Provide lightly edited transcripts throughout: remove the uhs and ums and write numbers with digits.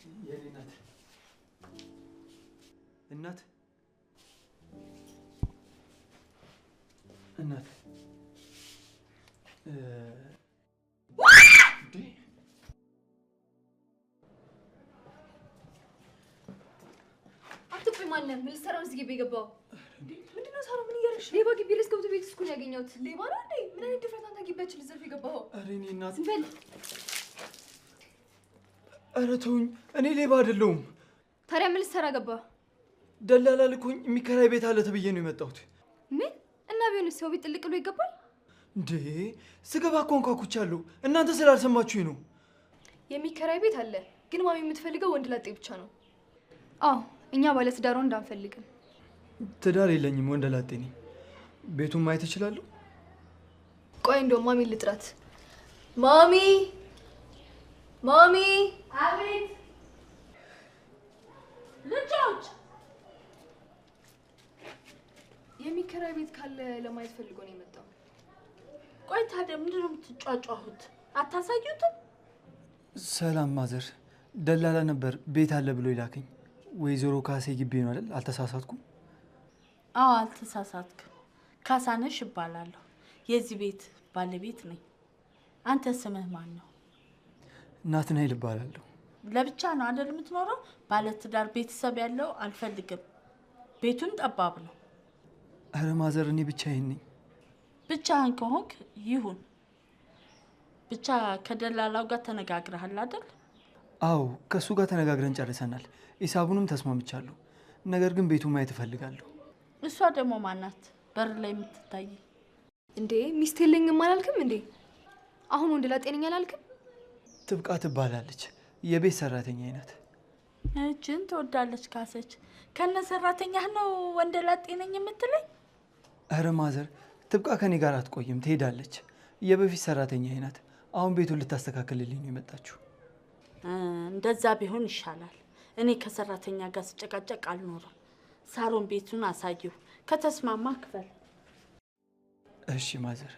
የኔ እናት አትቆይ ማንም ምን ልትሰራ ነው እዚህ ግቢ የገባው? ምንድነው ሳራ ምን እያደረግሽ? ሌባ ግቢ ድረስ ገብቶ ቤት ውስጥ እኮ ነው ያገኘሁት። ሌባ ነው እንዴ? ምን አይነት ድፍረት አንተ ግቢያችን ልትዘርፍ የገባኸው? ኧረ እኔ እናት ዝም በል። ኧረ ተውኝ፣ እኔ ሌባ አይደለሁም። ታዲያ ምን ልትሰራ ገባ? ደላላ ልኮኝ የሚከራይ ቤት አለ ተብዬ ነው የመጣሁት። ምን? እና ቢሆንስ ሰው ቤት ጥልቅ ብሎ ይገባል እንዴ? ስገባ እኮ አንኳኩቻለሁ። እናንተ ስላልሰማችሁኝ ነው። የሚከራይ ቤት አለ፣ ግን ማሚ የምትፈልገው ወንድ ላጤ ብቻ ነው። አዎ እኛ ባለ ትዳር ወንድ አንፈልግም። ትዳር የለኝም፣ ወንድ ላጤ ነኝ። ቤቱን ማየት እችላለሁ? ቆይ እንደውም ማሚ ልጥራት። ማሚ ማሚ! አቤት ልጆች፣ የሚከራይ ቤት ካለ ለማየት ፈልጎ ነው የመጣው። ቆይ ታዲያ ምንድን ነው የምትጫጫሁት? አታሳዩትም? ሰላም ማዘር፣ ደላላ ነበር ቤት አለ ብሎ ይላከኝ። ወይዘሮ ካሴ ግቢ ነው አይደል? አልተሳሳትኩም? አዎ አልተሳሳትክም። ካሳነሽ እባላለሁ። የዚህ ቤት ባለቤት ነኝ። አንተ ስምህ ማን ነው? ናትናኤል እባላለሁ። ለብቻ ነው አይደል የምትኖረው? ባለትዳር ቤተሰብ ያለው አልፈልግም። ቤቱን ጠባብ ነው። ኧረ ማዘር፣ እኔ ብቻዬን ነኝ። ብቻህን ከሆንክ ይሁን። ብቻ ከደላላው ጋር ተነጋግረሃል አይደል? አዎ ከሱ ጋር ተነጋግረን ጨርሰናል። ሂሳቡንም ተስማምቻለሁ። ነገር ግን ቤቱን ማየት እፈልጋለሁ። እሷ ደግሞ ማናት? በር ላይ የምትታይ እንዴ? ሚስት የለኝም አላልክም እንዴ? አሁን ወንድ ላጤ ነኝ አላልክም? ትብቃ ትባላለች። የቤት ሰራተኛ አይነት። እጅን ትወዳለች ካሰች። ከነ ሰራተኛህ ነው ወንድ ላጤ ነኝ የምትለኝ? ኧረ ማዘር፣ ትብቃ ከኔ ጋር አትቆይም፣ ትሄዳለች። የበፊት ሰራተኛ አይነት። አሁን ቤቱን ልታስተካክልልኝ ነው የመጣችው። እንደዛ ቢሆን ይሻላል። እኔ ከሰራተኛ ጋር ስጨቃጨቅ አልኖርም። ሳሮን ቤቱን አሳየው፣ ከተስማማ ክፈል። እሺ ማዘር።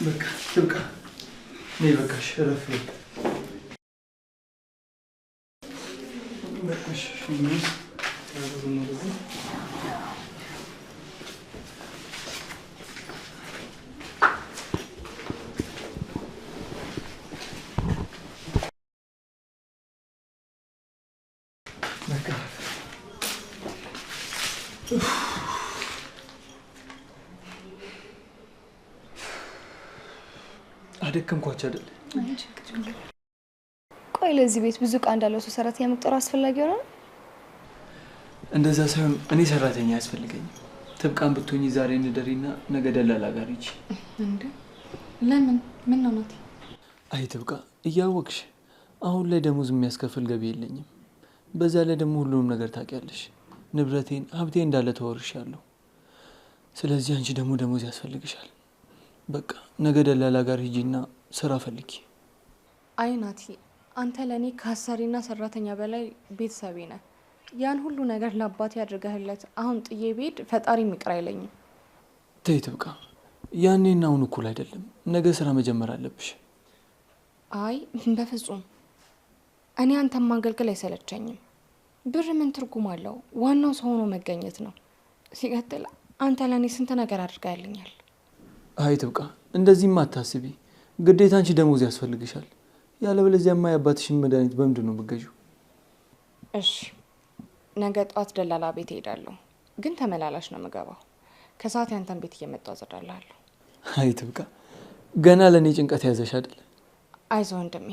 በቃ ትብቃ፣ ነይ በቃሽ፣ እረፍ በቃሽ። አደከምኳቸው አይደል? ቆይ ለዚህ ቤት ብዙ ዕቃ እንዳለው ሰው ሰራተኛ መቅጠር አስፈላጊ ሆነ? እንደዛ ሳይሆን እኔ ሰራተኛ ያስፈልገኛል። ትብቃን ብትሆኚ ዛሬ እንደሪና ነገ ደላላ ጋር ሂጂ። እንዴ ለምን? ምን ነው ናት? አይ ትብቃ፣ እያወቅሽ አሁን ላይ ደሞዝ የሚያስከፍል ገቢ የለኝም። በዛ ላይ ደግሞ ሁሉንም ነገር ታውቂያለሽ። ንብረቴን፣ ሀብቴ እንዳለ ተወርሻለሁ። ስለዚህ አንቺ ደግሞ ደሞዝ ያስፈልግሻል። በቃ ነገ ደላላ ጋር ሂጂና ስራ ፈልጊ። አይ ናቲ፣ አንተ ለኔ ከአሰሪና ሰራተኛ በላይ ቤተሰቤ ነህ። ያን ሁሉ ነገር ለአባቴ ያድርገህለት አሁን ጥዬ ብሄድ ፈጣሪ ይቅር አይለኝም። ተይ ትብቃ፣ ያኔና አሁን እኩል አይደለም። ነገ ስራ መጀመር አለብሽ። አይ በፍጹም፣ እኔ አንተን ማገልገል አይሰለቸኝም። ብር ምን ትርጉም አለው? ዋናው ሰው ሆኖ መገኘት ነው። ሲቀጥል አንተ ለኔ ስንት ነገር አድርገህልኛል። አይ ትብቃ፣ እንደዚህማ አታስቢ። ግዴታ አንቺ ደሞዝ ያስፈልግሻል። ያለበለዚያማ የአባትሽን መድኃኒት በምንድን ነው የምትገዢው? እሺ ነገ ጧት ደላላ ቤት እሄዳለሁ፣ ግን ተመላላሽ ነው የምገባው። ከሰዓት ያንተን ቤት እየመጣሁ አጸዳላለሁ። አይ ትብቃ፣ ገና ለእኔ ጭንቀት ያዘሽ አይደል? አይዞህ ወንድሜ፣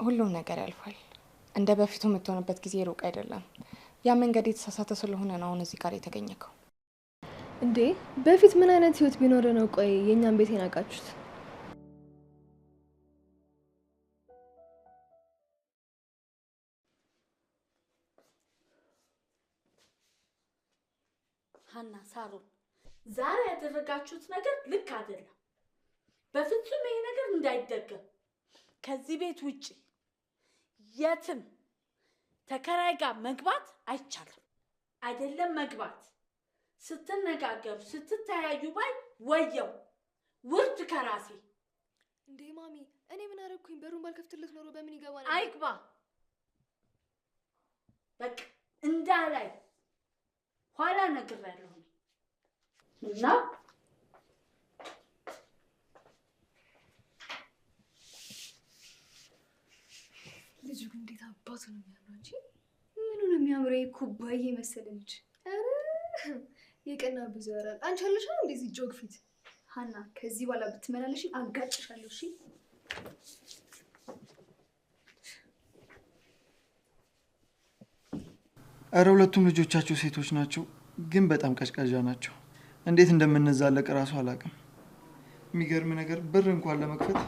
ሁሉም ነገር ያልፋል። እንደ በፊቱ የምትሆንበት ጊዜ ሩቅ አይደለም። ያ መንገድ የተሳሳተ ስለሆነ ነው አሁን እዚህ ጋር የተገኘከው። እንዴ በፊት ምን አይነት ህይወት ቢኖር ነው ቆይ የኛን ቤት የናቃችሁት? ሀና፣ ሳሮን ዛሬ ያደረጋችሁት ነገር ልክ አይደለም። በፍጹም ይሄ ነገር እንዳይደገም። ከዚህ ቤት ውጪ የትም ተከራይ ጋር መግባት አይቻልም። አይደለም መግባት፣ ስትነጋገሩ ስትተያዩ ባይ ወየው ውርድ ከራሴ። እንዴ ማሚ፣ እኔ ምን አደረኩኝ? በሩን ባልከፍትለት ኖሮ በምን ይገባ ነበር? አይግባ በቃ እንዳላይ ኋላ ነግሬያለሁ እና ልጁ ግን እንዴት አባቱ ነው የሚያምረው እንጂ ምኑ ነው የሚያምረው? ኩባዬ መሰለ ልጅ። አረ የቀና ብዙ ያራል። አንቺ አለሽ እንደዚህ ጆግ ፊት። ሀና ከዚህ በኋላ ብትመላለሽ አጋጭሻለሁ። እሺ አረ ሁለቱም ልጆቻቸው ሴቶች ናቸው፣ ግን በጣም ቀዥቃዣ ናቸው። እንዴት እንደምንዛለቅ እራሱ አላውቅም። የሚገርም ነገር በር እንኳን ለመክፈት።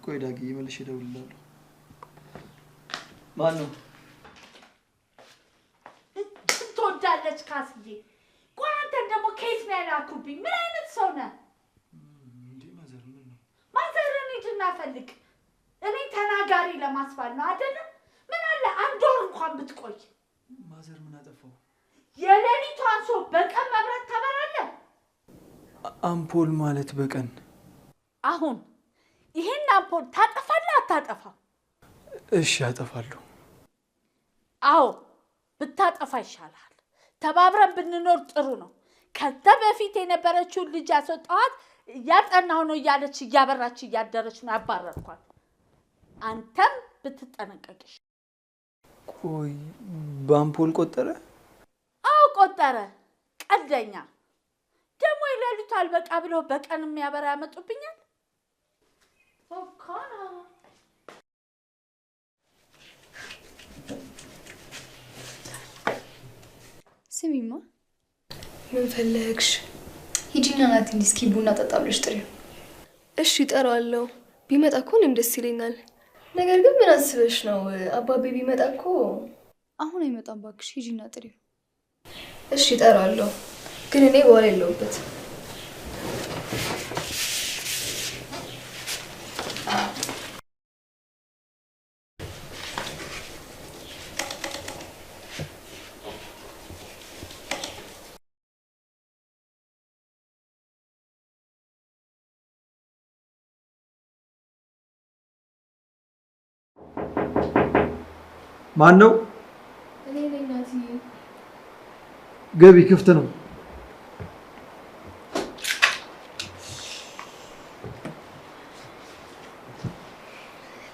ቆይ ዳግዬ መልሼ እደውልልሃለሁ። ማን ነው? ትወዳለች ካስዬ። ቆይ አንተን ደግሞ ከየት ነው ያላኩብኝ? ምን አይነት ሰው ነህ? እንዴ ማዘር ምን ነው? ማዘርን ሂድና ፈልግ። እኔ ተናጋሪ ለማስባል ነው አይደለም? ምን አለ አንድ ወር እንኳን ብትቆይ። ማዘር ምን አጠፋው? የሌሊቷን ሰው በቀን መብራት ታበራለህ? አምፖል ማለት በቀን? አሁን ይሄን አምፖል ታጠፋለህ አታጠፋም? እሺ አጠፋለሁ። አዎ ብታጠፋ ይሻላል። ተባብረን ብንኖር ጥሩ ነው። ከዛ በፊት የነበረችውን ልጅ ያስወጣኋት እያጠናሁ ነው እያለች እያበራች እያደረች ነው ያባረርኳት። አንተም ብትጠነቀቅሽ። ቆይ በአምፖል ቆጠረ? አዎ ቆጠረ። ቀልደኛ ደግሞ የሌሊቱ አልበቃ ብለው በቀን የሚያበራ ያመጡብኛል። ኦካና ስሚማ፣ ምን ፈለግሽ? ሂጂና ናቲ እስኪ ቡና ጠጣ ብለሽ ጥሪው። እሺ እጠራዋለሁ። ቢመጣ እኮ እኔም ደስ ይለኛል። ነገር ግን ምን አስበሽ ነው? አባቤ ቢመጣ እኮ አሁን አይመጣም። እባክሽ ሂጂና ጥሪው። እሺ እጠራዋለሁ፣ ግን እኔ በኋላ የለሁበት። ማን ነው? እኔ ነኝ ናቲ። ገቢ ክፍት ነው።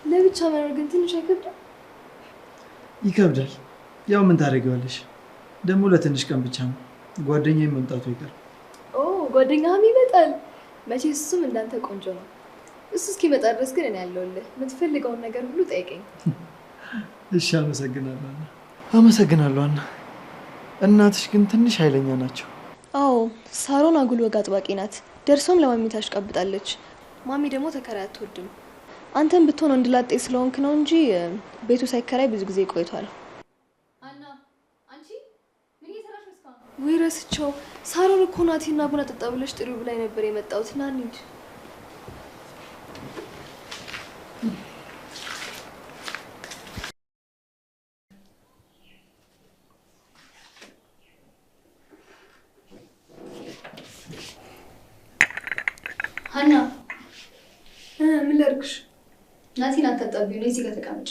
ለብቻ መኖር ግን ትንሽ አይከብድም? ይከብዳል። ያው ምን ታደርጊዋለሽ? ደግሞ ለትንሽ ቀን ብቻ ነው። ጓደኛዬ መምጣቱ ይቀር። ኦ ጓደኛህም ይመጣል። መቼ እሱም እንዳንተ ቆንጆ ነው። እሱ እስኪመጣ ድረስ ግን እኔ ያለሁልህ። የምትፈልገውን ነገር ሁሉ ጠይቀኝ። እሺ አመሰግናለሁ አና። አመሰግናለሁ አና። እናትሽ ግን ትንሽ ኃይለኛ ናቸው። አዎ ሳሮን አጉል ወግ አጥባቂ ናት። ደርሶም ለማሚ ታሽቀብጣለች። ማሚ ደግሞ ተከራይ አትወድም። አንተም ብትሆን እንድላጤ ስለሆንክ ነው እንጂ ቤቱ ሳይከራይ ብዙ ጊዜ ቆይቷል። አና አንቺ ምን እየሰራሽ ነው እስካሁን? ወይ ረስቸው። ሳሮን እኮ ናቲና ቡና ጠጣ ብለሽ ጥሪው ብላኝ ነበር የመጣሁት። ና እንሂድ። ሀና ምን ላድርግሽ? ናቲን አታጣቢው። ነይ እዚህ ጋር ተቀመጭ።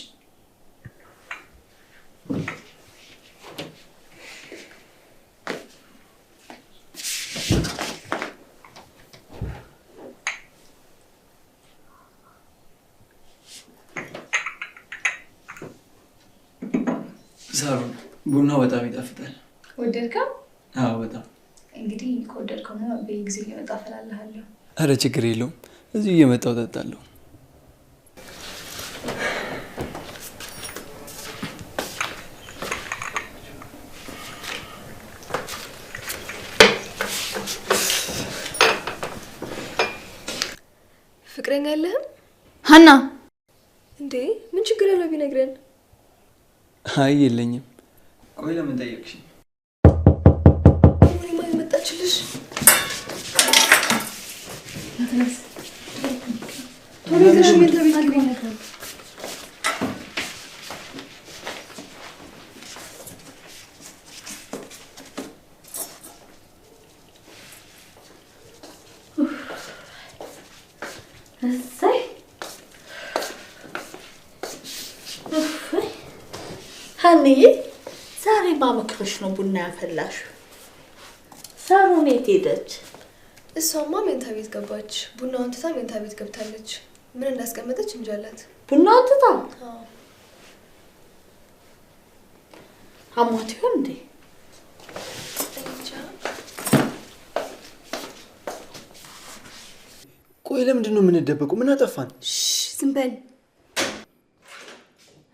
ሳሮን ቡናው በጣም ይጣፍጣል። ወደድከው? አዎ በጣም። እንግዲህ ከወደድከውማ በየጊዜው እየመጣ አፈላልሃለሁ። አረ ችግር የለውም፣ እዚሁ እየመጣሁ እጠጣለሁ። ፍቅረኛ የለህም? ሀና እንዴ ምን ችግር አለው ቢነግረን? አይ የለኝም። ቆይ ለምን ጠየቅሽኝ? እኔማ የመጣችልሽ ሀኒዬ ዛሬ ማመክሮሽ ነው ቡና ያፈላሽ? ሳሮን የት ሄደች? እሷማ ሜንታ ቤት ገባች። ቡናውን ትታ ሜንታ ቤት ገብታለች። ምን እንዳስቀመጠች እንጃላት። ቡናውን ትታ? አዎ። አሟት ይሆን እንዴ? ቆይ ለምንድን ነው የምንደበቀው? ምን አጠፋን? ዝም በል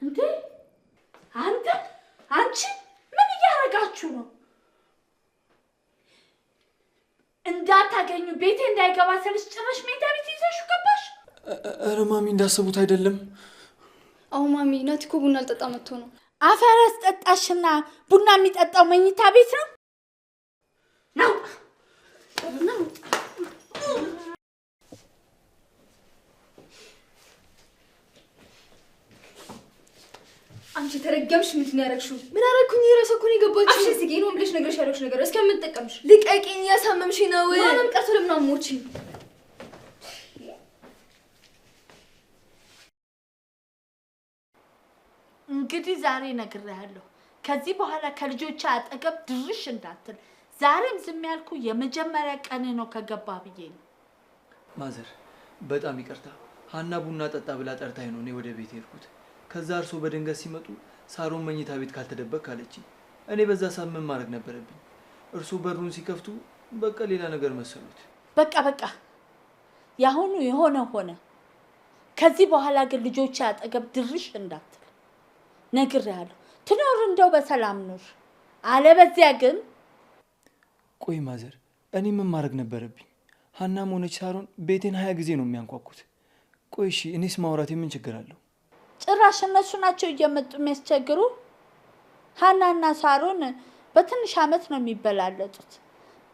እንዴ! አንቺ ምን እያደረጋችሁ ነው? እንዳታገኙ ቤቴ እንዳይገባ ስልሽ ጭራሽ ሜንታ ቤት ይዘሽው ገባሽ? ኧረ ማሚ እንዳሰቡት አይደለም። አዎ ማሚ፣ ናቲ እኮ ቡና አልጠጣ መጥቶ ነው። አፈረስ ጠጣሽና ቡና የሚጠጣው መኝታ ቤት ነው? ነው ነው። አንቺ ተረገምሽ። ምንድን ያደረግሽው? ምን አደረኩኝ? የራሷ እኮ ነው የገባችው። አፍሽ ስቂ ነው ብለሽ ነገርሽ ያለሽ ነገር እስከምትጠቀምሽ ልቀቂኝ፣ ያሳመምሽ ነው። ማንም ቀርቶ ለምን አሞቺ? እንግዲህ ዛሬ ነግሬሃለሁ። ከዚህ በኋላ ከልጆች አጠገብ ድርሽ እንዳትል። ዛሬም ዝም ያልኩ የመጀመሪያ ቀን ነው ከገባ ብዬ ነው። ማዘር በጣም ይቅርታ። ሀና ቡና ጠጣ ብላ ጠርታኝ ነው እኔ ወደ ቤት ሄድኩት። ከዛ እርሶ በድንገት ሲመጡ ሳሮን መኝታ ቤት ካልተደበቅ አለችኝ። እኔ በዛ ሰዓት ምን ማድረግ ነበረብኝ? እርሶ በሩን ሲከፍቱ በቃ ሌላ ነገር መሰሉት። በቃ ያሁኑ የሆነ ሆነ። ከዚህ በኋላ ግን ልጆች አጠገብ ድርሽ እንዳትል ነግሬሃለሁ። ትኖር እንደው በሰላም ኑር፣ አለበዚያ ግን። ቆይ ማዘር እኔ ምን ማድረግ ነበረብኝ? ሀናም ሆነች ሳሮን ቤቴን 20 ጊዜ ነው የሚያንኳኩት። ቆይ እሺ እኔስ ማውራት ምን ችግር አለው? ጭራሽ እነሱ ናቸው እየመጡ የሚያስቸግሩ። ሀናና ሳሮን በትንሽ አመት ነው የሚበላለጡት።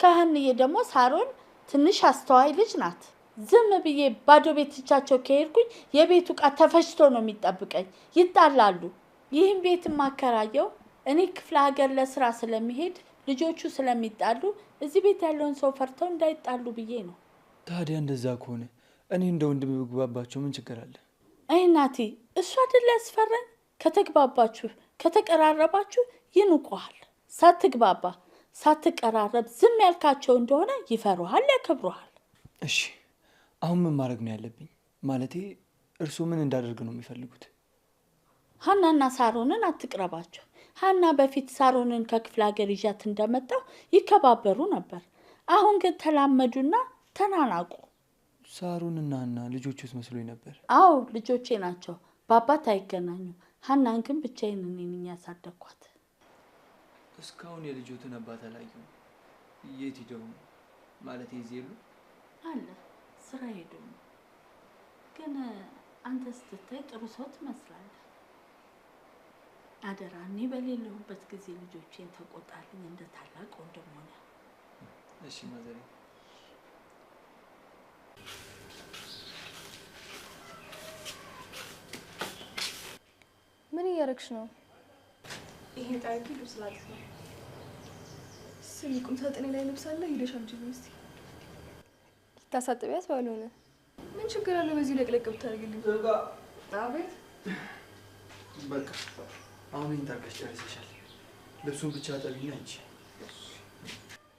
ከሀንዬ ደግሞ ሳሮን ትንሽ አስተዋይ ልጅ ናት። ዝም ብዬ ባዶ ቤቶቻቸው ከሄድኩኝ የቤቱ ዕቃ ተፈጭቶ ነው የሚጠብቀኝ። ይጣላሉ። ይህን ቤት ማከራየው እኔ ክፍለ ሀገር ለስራ ስለሚሄድ ልጆቹ ስለሚጣሉ እዚህ ቤት ያለውን ሰው ፈርተው እንዳይጣሉ ብዬ ነው። ታዲያ እንደዛ ከሆነ እኔ እንደ ወንድም ብግባባቸው ምን ችግር አለ? አይ ናቲ፣ እሱ አይደል ያስፈራኝ? ከተግባባችሁ ከተቀራረባችሁ ይንቁሃል። ሳትግባባ ሳትቀራረብ ዝም ያልካቸው እንደሆነ ይፈሩሃል፣ ያከብሩሃል። እሺ አሁን ምን ማድረግ ነው ያለብኝ? ማለቴ እርሱ ምን እንዳደርግ ነው የሚፈልጉት? ሀናና ሳሮንን አትቅረባቸው። ሀና በፊት ሳሮንን ከክፍለ ሀገር ይዣት እንደመጣው ይከባበሩ ነበር። አሁን ግን ተላመዱና ተናናቁ። ሳሮንና ሀና ልጆቹስ መስሎኝ ነበር። አዎ ልጆቼ ናቸው፣ በአባት አይገናኙም። ሀናን ግን ብቻዬን እኔ ነኝ ያሳደግኳት። እስካሁን የልጆትን አባት አላየሁም። የት ሄደው ነው? ማለቴ እዚህ የሉ? አለ ስራ ሄዱ ነው። ግን አንተ ስትታይ ጥሩ ሰው ትመስላለህ። አደራ እኔ በሌለሁበት ጊዜ ልጆቼን ተቆጣልኝ እንደ ታላቅ ወንድም ሆነ። እሺ ማዘሬ። ምን እያደረግሽ ነው? ይሄን ጣይቱ ልብስ ላጥፍ ነው። ስሚ ቁም ሳጥኔ ላይ ልብስ አለ፣ ሄደሽ አምጪልኝ እስቲ። ልታሳጥቢያት ባልሆነ ምን ችግር አለ በዚህ ለቅለቅ ብታደርግልኝ? አቤት። በቃ አሁን ኢንተርቪው ጨርሰሻል። ልብሱን ብቻ አጠቢና እንጂ።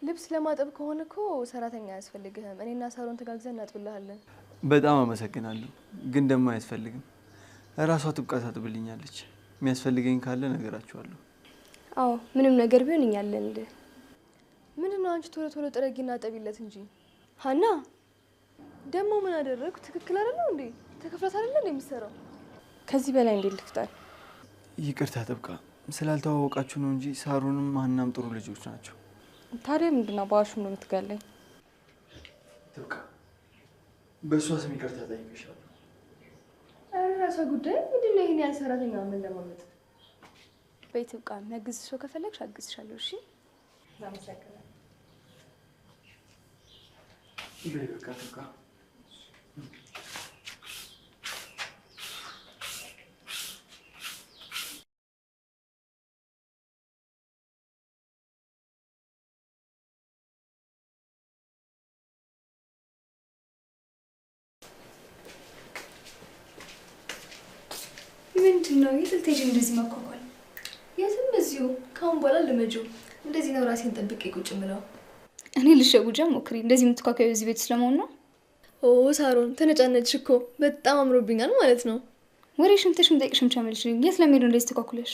ልብስ ለማጠብ ከሆነ እኮ ሰራተኛ አያስፈልግህም። እኔና ሳሮን ተጋግዘን እናጥብልሃለን። በጣም አመሰግናለሁ፣ ግን ደግሞ አያስፈልግም። እራሷ ጥብቃ ታጥብልኛለች። የሚያስፈልገኝ ካለ ነገራችኋለሁ። አዎ ምንም ነገር ቢሆን እኛ አለንልህ። ምንድነው አንቺ ቶሎ ቶሎ ጥረጊና ጠቢለት እንጂ። ሀና ደግሞ ምን አደረግኩ? ትክክል አይደለም እንዴ? ተከፍላት አይደለም እንዴ የሚሰራው? ከዚህ በላይ እንዴት ልፍጠር? ይቅርታ ጥብቃ፣ ስላልተዋወቃችሁ ነው እንጂ ሳሮንም ሀናም ጥሩ ልጆች ናቸው። ታዲያ ምንድነው በዋሹም ነው የምትገለኝ? ጥብቃ፣ በእሷ ስም ይቅርታ ጠይቅሻለሁ። ራሷ ጉዳይ ምንድነው? ይሄን ያህል ሰራተኛ ምን ለማመጥ? በይ ጥብቃ፣ የሚያግዝሽ ሰው ከፈለግሽ አግዝሻለሁ። እሺ አመሰግናለሁ። በይ በቃ ጥብቃ። ምንድነው የት ልትሄጂ እንደዚህ ማኳኳል? የትም እዚሁ። ካሁን በኋላ ልመጂው። እንደዚህ ነው ራሴን ጠብቄ ቁጭ ምለው። እኔ ልሸጉጃ ሞክሪ። እንደዚህ የምትኳኳዩ እዚህ ቤት ስለመሆን ነው? ኦ ሳሮን ተነጫነችሽ እኮ በጣም አምሮብኛል ማለት ነው። ወሬሽን ትሽም ጠይቅሽም ቻመልሽኝ። የት ለምሄዱ እንደዚህ ተኳኩለሽ?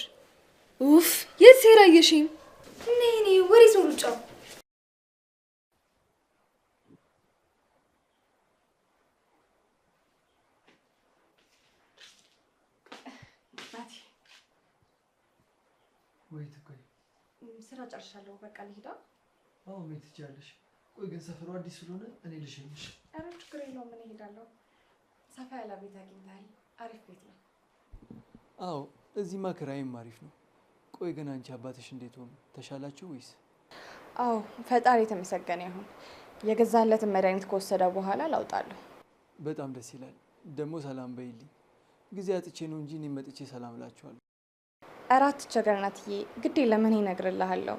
ኡፍ የት ሴራየሽኝ? ነይ ወሬ ነው ሩጫው። ወይት ቆይ፣ ስራ ጨርሻለሁ። በቃ ልሂዳ። አዎ መሄድ ትችያለሽ። ቆይ ግን ሰፈሩ አዲስ ስለሆነ እኔ ልሸኝሽ። ኧረ ችግር የለውም፣ እኔ እሄዳለሁ። ሰፋ ያለ ቤት አግኝተሃል። አሪፍ ቤት ነው። አዎ እዚህማ ኪራይም አሪፍ ነው። ቆይ ግን አንቺ አባትሽ እንዴት ሆኑ? ተሻላችሁ ወይስ? አዎ ፈጣሪ የተመሰገነ ይሁን። የገዛለትን መድኃኒት ከወሰደ በኋላ ላውጣለሁ። በጣም ደስ ይላል። ደግሞ ሰላም በይልኝ። ጊዜ አጥቼ ነው እንጂ እኔ መጥቼ ሰላም እላችኋለሁ። ኧረ አትቸገር ናትዬ፣ ግድ የለም እኔ እነግርልሃለሁ።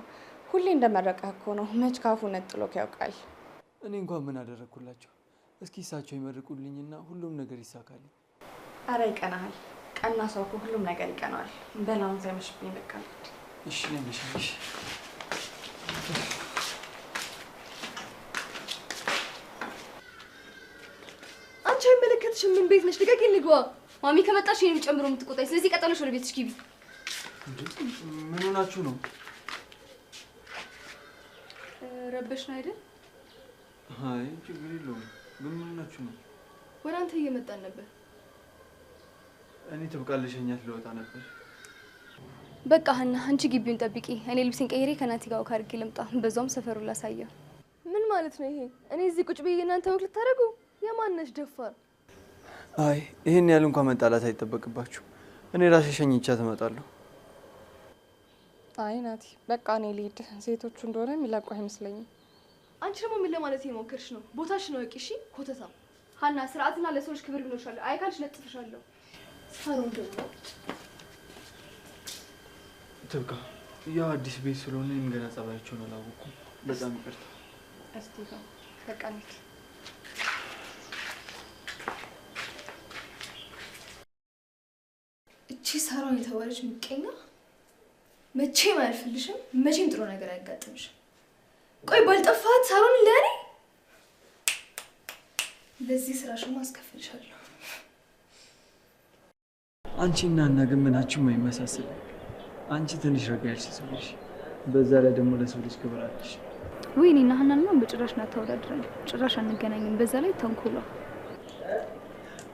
ሁሌ እንደመረቀህ እኮ ነው። መች ካፉ ነጥሎክ ያውቃል። እኔ እንኳን ምን አደረግኩላቸው? እስኪ እሳቸው ይመርቁልኝና ሁሉም ነገር ይሳካልኝ። ኧረ ይቀናሃል። ቀና ሰው እኮ ሁሉም ነገር ይቀናዋል። በላውን ሳይመሽብኝ በቃ። እሺ ነኝ ልሸኝሽ። አንቺ አይመለከትሽም። ምን ቤት ነሽ? ልቀቂኝ ልግባ። ማሚ ከመጣሽ ይሄን ጨምሮ የምትቆጣኝ። ስለዚህ ቀጠለሽ ወደ ቤትሽ ግቢ። ምን ሆናችሁ ነው? ረበሽ ነው አይደል? አይ ችግር የለውም። ምን ሆናችሁ ነው? ወደ አንተ እየመጣን ነበር። እኔ ጥብቃ ልሸኛት ልወጣ ነበር። በቃ ሀና አንቺ ግቢውን ጠብቂ። እኔ ልብሴን ቀይሬ ከናቲ ጋር ካርጌ ልምጣ። በዛውም ሰፈሩን ላሳየው። ምን ማለት ነው ይሄ? እኔ እዚህ ቁጭ ብዬ እናንተ ወክ ልታደርጉ? የማነሽ ደፋር? አይ ይሄን ያህል እንኳን መጣላት አይጠበቅባችሁ። እኔ ራሴ ሸኝቻት እመጣለሁ። አይ ናቲ በቃ እኔ ልሂድ። ሴቶቹ እንደሆነ የሚላቁ አይመስለኝም። አንቺ ደግሞ ምን ለማለት እየሞከርሽ ነው? ቦታሽን አውቂ እሺ። ኮተታ ሀና ስርዓትና ለሰዎች ክብር ይኖርሻል። አይ ካልሽ ለጥፍሻለሁ። ሳሮን ደግሞ ጥብቃ፣ ያው አዲስ ቤት ስለሆነ እኔም ገና ጸባያቸውን አላወኩም። በጣም ይቅርታ። እስቲ በቃ እንሂድ። እቺ ሳሮን የተባለች ምቀኛ መቼም አያልፍልሽም። መቼም ጥሩ ነገር አያጋጥምሽም። ቆይ ባልጠፋት ሳሮን ለኔ ለዚህ ስራሽማ አስከፍልሻለሁ። አንቺና እና ግን ምናችሁም አይመሳሰልም። አንቺ ትንሽ ረጋ ያልሽ ሰው ነሽ። በዛ ላይ ደግሞ ለሰው ልጅ ክብር አለሽ። ወይ እኔና ሀናን ነው በጭራሽ እናታወዳድራለን። ጭራሽ አንገናኝም። በዛ ላይ ተንኮሏ።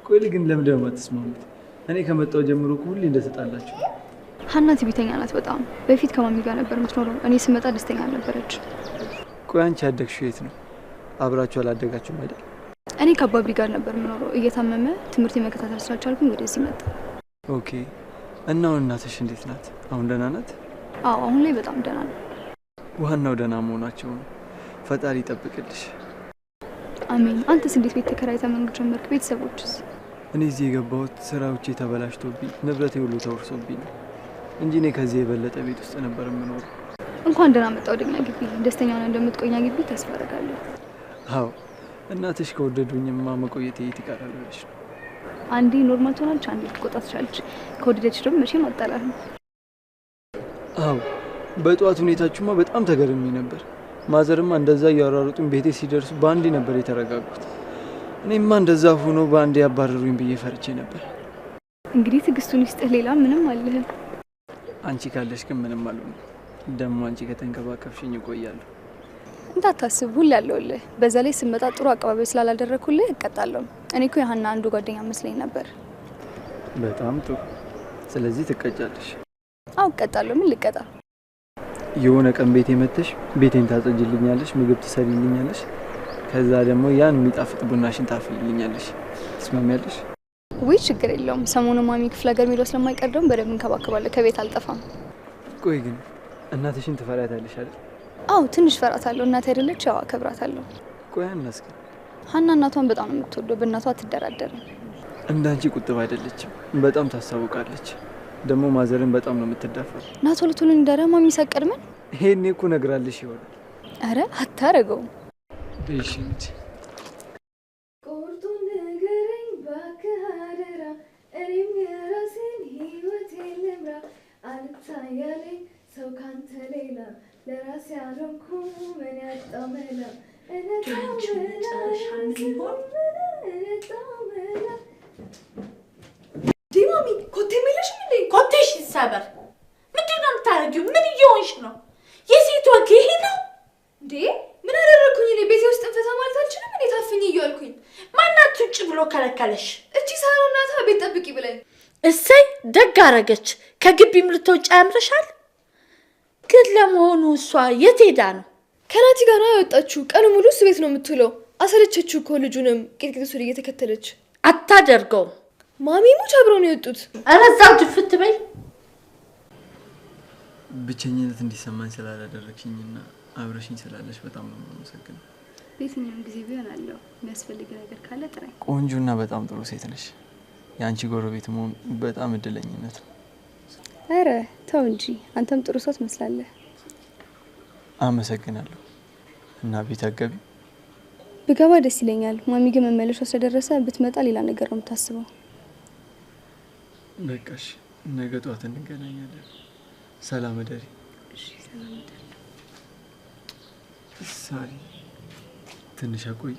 ቆይ ግን ለምን ደግሞ አትስማሙት? እኔ ከመጣሁ ጀምሮ እኮ ሁሌ እንደተጣላችሁ። ሀና ትዕቢተኛ ናት በጣም። በፊት ከማሚ ጋር ነበር የምትኖረው። እኔ ስመጣ ደስተኛ አልነበረች። ቆይ አንቺ ያደግሽው የት ነው? አብራችሁ አላደጋችሁም አይደል? እኔ ከአባቢ ጋር ነበር የምኖረው። እየታመመ ትምህርት መከታተል ስላልቻልኩኝ ወደዚህ መጣ። ኦኬ። እና አሁን እናትሽ እንዴት ናት? አሁን ደህና ናት? አዎ አሁን ላይ በጣም ደህና ነው። ዋናው ደህና መሆናቸው ነው። ፈጣሪ ይጠብቅልሽ። አሜን። አንተስ እንዴት ቤት ተከራይተህ መኖር ጀመርክ? ቤተሰቦችስ? እኔ እዚህ የገባሁት ስራዎቼ ተበላሽቶብኝ ንብረቴ ሁሉ ተወርሶብኝ ነው እንጂ እኔ ከዚህ የበለጠ ቤት ውስጥ ነበር የምኖረው። እንኳን ደህና መጣ ወደኛ ግቢ። ደስተኛ ሆነህ እንደምትቆኛ ግቢ ተስፋ አደርጋለሁ። አዎ እናትሽ ከወደዱኝማ መቆየት የት ይቀራል ብለሽ ነው። አንዴ ኖርማል ትሆናለች፣ አንዴ ልትቆጣ ትችላለች። ከወደደች ደግሞ መቼም አጣላም። አዎ በጠዋት ሁኔታችሁማ በጣም ተገርሜ ነበር። ማዘርማ እንደዛ እያወራሩጡኝ ቤቴ ሲደርሱ በአንዴ ነበር የተረጋጉት። እኔማ እንደዛ ሆኖ በአንዴ ያባረሩኝ ብዬ ፈርቼ ነበር። እንግዲህ ትዕግስቱን ይስጥህ። ሌላ ምንም አልልህም። አንቺ ካለሽ ግን ምንም አልሆነም። ደግሞ አንቺ ከተንከባከብሽኝ እቆያለሁ። እንዳታስብ ሁሌ ያለውልህ። በዛ ላይ ስመጣ ጥሩ አቀባበል ስላላደረኩልህ እቀጣለሁ። እኔ እኮ የሀና አንዱ ጓደኛ መስለኝ ነበር። በጣም ጥሩ። ስለዚህ ትቀጫለሽ? አው እቀጣለሁ። ምን ልቀጣ? የሆነ ቀን ቤቴ መጥተሽ ቤቴን ታጸጅልኛለሽ፣ ምግብ ትሰሪልኛለሽ፣ ከዛ ደግሞ ያን የሚጣፍጥ ቡናሽን ታፍልልኛለሽ። ትስማሚያለሽ? ውይ ችግር የለውም። ሰሞኑን ማሚ ክፍለ ሀገር ሄዶ ስለማይቀርደውም በደንብ እንከባከባለሁ። ከቤት አልጠፋም። ቆይ ግን እናትሽን ትፈሪያታለሽ አይደል? አው ትንሽ ፈራታለሁ። እናቴ አይደለች? ያው አከብራታለሁ። ቆይ አናስኪ ሀና እናቷን በጣም ነው የምትወደው። በእናቷ አትደራደርም። እንዳንቺ ቁጥብ አይደለችም። በጣም ታሳውቃለች። ደግሞ ማዘርን በጣም ነው የምትዳፈር። ናቶ ልቱን እንደረ ማሚ ሳቀድመን ይሄኔ እኮ ነግራልሽ ይሆናል። አረ አታረገውም። እሺ እንጂ ቆርጦ ንገረኝ እባክህ አደራ፣ እኔም የራሴን ህይወት ልምራ። አልታያለኝ ሰው ካንተ ሌላ፣ ለራሴ አልሆንኩ ምን ያጣው መላ። ዲማሚ ኮቴ የሚለሽም እንዴ? ኮቴሽ ይሰበር። ምንድን ነው የምታደርጊው? ምን እየሆንሽ ነው? የሴት ወግ ይሄ ነው እንዴ? ምን አደረኩኝ? እኔ ቤቴ ውስጥ እንፈታ ማለት አልችልም እንዴ? ታፍኝ እያልኩኝ። ማናት ውጭ ብሎ ከለከለሽ? እቺ ሳሮን ናታ ቤት ጠብቂ ብለኝ። እሰይ ደግ አረገች። ከግቢም ልትወጪ ያምርሻል። ግን ለመሆኑ እሷ የት ሄዳ ነው? ከናቲ ጋር ያወጣችሁ። ቀኑ ሙሉ እሱ ቤት ነው የምትውለው። አሰለቸችው እኮ ልጁንም ቂጥቂጡን እየተከተለች። አታደርገውም። ማሚ ሙች አብረው ነው የወጡት። ኧረ እዛው ድፍት በይ። ብቸኝነት እንዲሰማኝ ስላላደረግሽኝና አብረሽኝ ስላለሽ በጣም ነው የማመሰግነው። በየትኛውም ጊዜ ቢሆን አለው የሚያስፈልግ ነገር ካለ ጥራኝ። ቆንጆና በጣም ጥሩ ሴት ነሽ። የአንቺ ጎረቤት መሆን በጣም እድለኝነት ነው። አረ ተው እንጂ አንተም ጥሩ ሰው ትመስላለህ። አመሰግናለሁ። እና ቤት አገቢ ብገባ ደስ ይለኛል። ማሚ ግን መመለሻው ስለደረሰ ብትመጣ ሌላ ነገር ነው የምታስበው። በቃሽ፣ ነገ ጠዋት እንገናኛለን። ሰላም እደሪ። እሺ ሰላም እደሪ። ሳሪ ትንሽ አቆይ።